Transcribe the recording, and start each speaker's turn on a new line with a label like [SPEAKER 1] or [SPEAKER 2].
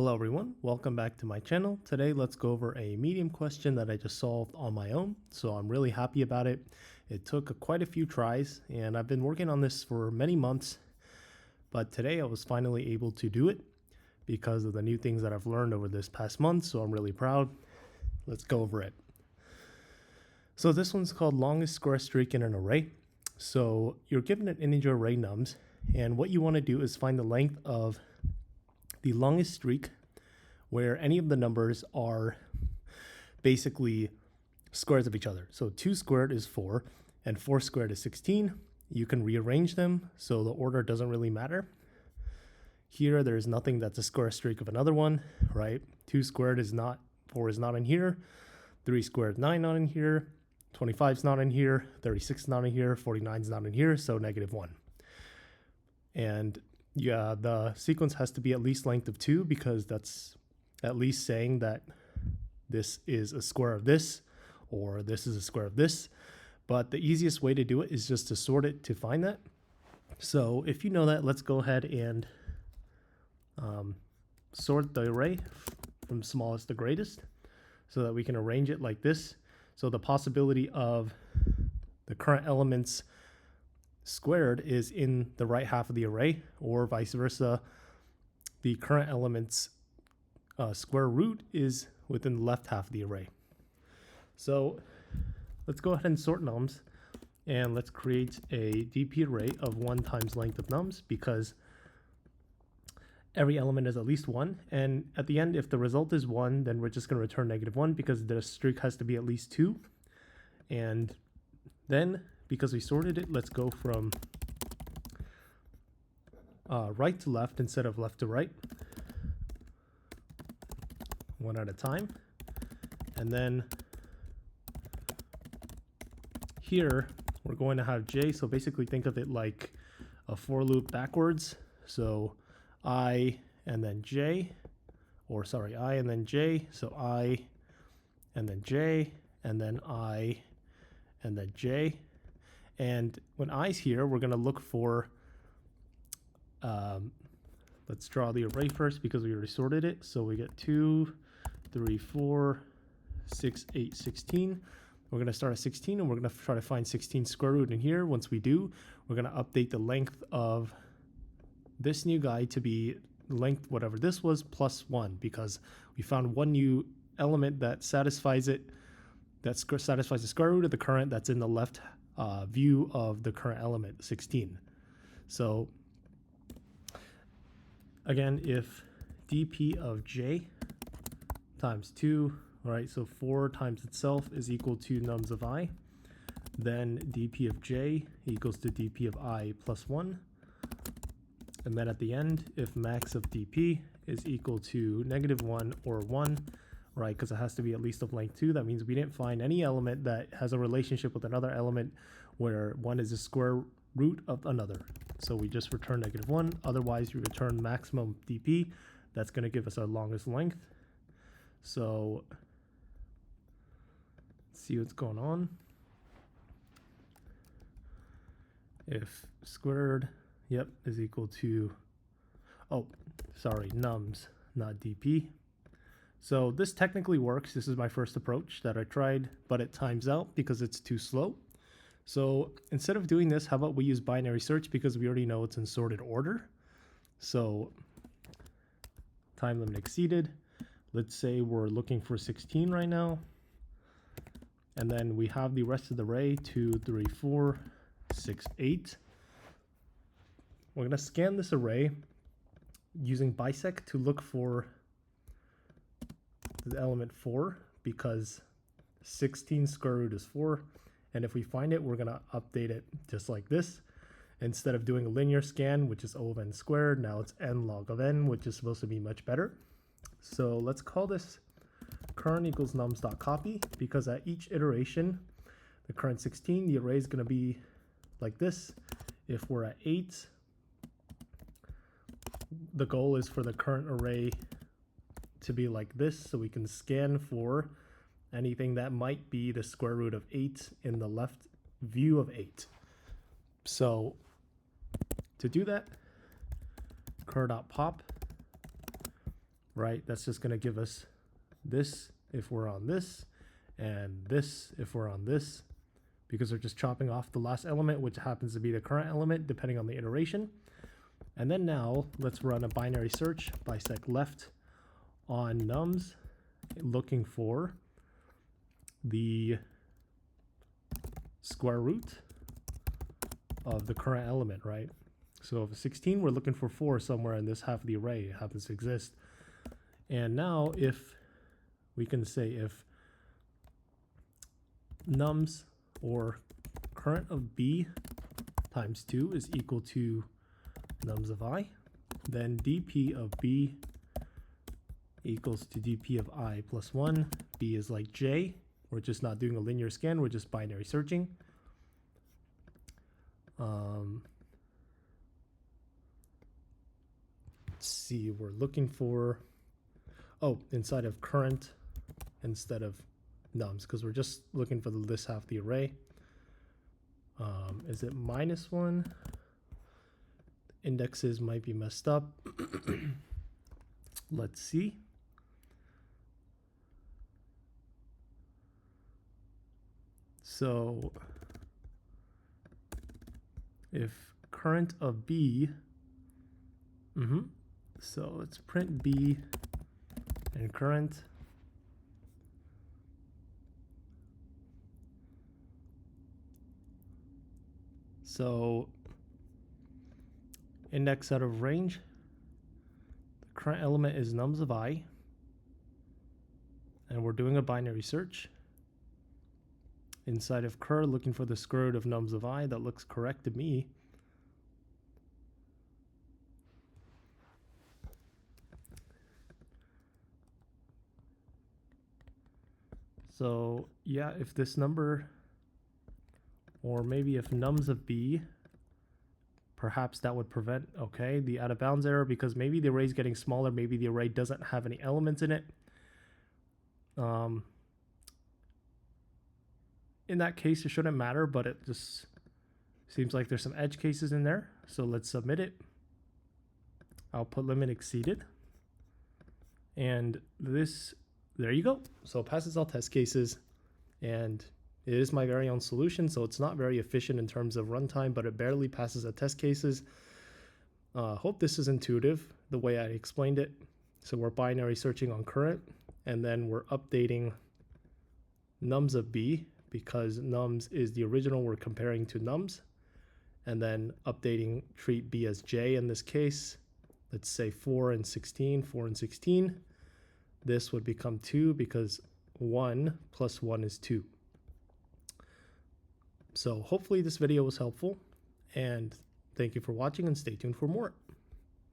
[SPEAKER 1] Hello everyone, welcome back to my channel. Today let's go over a medium question that I just solved on my own, so I'm really happy about it. It took quite a few tries and I've been working on this for many months, but today I was finally able to do it because of the new things that I've learned over this past month, so I'm really proud. Let's go over it. So this one's called longest square streak in an array. So you're given an integer array nums, and what you want to do is find the length of the longest streak where any of the numbers are basically squares of each other. So 2 squared is 4 and 4 squared is 16. You can rearrange them so the order doesn't really matter. Here there's nothing that's a square streak of another one, right? 2 squared is not, 4 is not in here, 3 squared 9 not in here, 25 is not in here, 36 is not in here, 49 is not in here, so -1. And yeah, the sequence has to be at least length of 2 because that's at least saying that this is a square of this or this is a square of this. But the easiest way to do it is just to sort it to find that. So if you know that, let's go ahead and sort the array from smallest to greatest so that we can arrange it like this. So the possibility of the current elements squared is in the right half of the array, or vice versa, the current element's square root is within the left half of the array. So let's go ahead and sort nums, and let's create a DP array of 1 times length of nums because every element is at least 1, and at the end if the result is 1, then we're just going to return -1 because the streak has to be at least 2. And then because we sorted it, let's go from right to left instead of left to right, one at a time. And then here we're going to have j, so basically think of it like a for loop backwards. So I and then j, or sorry, I and then j, so I and then j, and then I and then j. And when i's here, we're going to look for, let's draw the array first because we already sorted it. So we get 2, 3, 4, 6, 8, 16. We're going to start at 16 and we're going to try to find 16 square root in here. Once we do, we're going to update the length of this new guy to be length whatever this was plus 1 because we found one new element that satisfies it, that satisfies the square root of the current that's in the left view of the current element, 16. So again, if dp of j times 2, all right, so 4 times itself is equal to nums of I, then dp of j equals to dp of I plus 1. And then at the end, if max of dp is equal to -1 or 1, right, because it has to be at least of length 2, that means we didn't find any element that has a relationship with another element where one is the square root of another. So we just return -1, otherwise you return maximum dp. That's going to give us our longest length. So let's see what's going on. If squared, yep, is equal to, oh, sorry, nums, not dp. So this technically works. This is my first approach that I tried, but it times out because it's too slow. So instead of doing this, how about we use binary search because we already know it's in sorted order. So time limit exceeded. Let's say we're looking for 16 right now. And then we have the rest of the array, 2, 3, 4, 6, 8. We're going to scan this array using bisect to look for the element 4 because 16 square root is 4. And if we find it, we're going to update it just like this. Instead of doing a linear scan, which is O of n squared, now it's n log of n, which is supposed to be much better. So let's call this current equals nums.copy because at each iteration, the current 16, the array is going to be like this. If we're at 8, the goal is for the current array to be like this, so we can scan for anything that might be the square root of 8 in the left view of 8. So to do that, cur.pop right? That's just going to give us this if we're on this, and this if we're on this, because we're just chopping off the last element, which happens to be the current element, depending on the iteration. And then now let's run a binary search, bisect left on nums, looking for the square root of the current element, right? So if 16, we're looking for 4 somewhere in this half of the array. It happens to exist. And now if we can say if nums or current of b times 2 is equal to nums of I, then dp of b equals to dp of I plus 1. B is like j. We're just not doing a linear scan. We're just binary searching. Let's see, we're looking for, inside of current instead of nums, because we're just looking for this half of the array. Is it -1? Indexes might be messed up. Let's see. So if current of b, so let's print b and current. So index out of range, the current element is nums of I, and we're doing a binary search. Inside of cur, looking for the square root of nums of I. That looks correct to me. So yeah, if this number, or maybe if nums of b, perhaps that would prevent, okay, the out of bounds error, because maybe the array is getting smaller, maybe the array doesn't have any elements in it. In that case, it shouldn't matter, but it just seems like there's some edge cases in there. So let's submit it. Output limit exceeded. And this, there you go. So it passes all test cases, and it is my very own solution. So it's not very efficient in terms of runtime, but it barely passes the test cases. Hope this is intuitive the way I explained it. So we're binary searching on current, and then we're updating nums of b, because nums is the original we're comparing to nums, and then updating treat b as j in this case. Let's say 4 and 16, 4 and 16. This would become 2 because 1 plus 1 is 2. So hopefully this video was helpful, and thank you for watching, and stay tuned for more.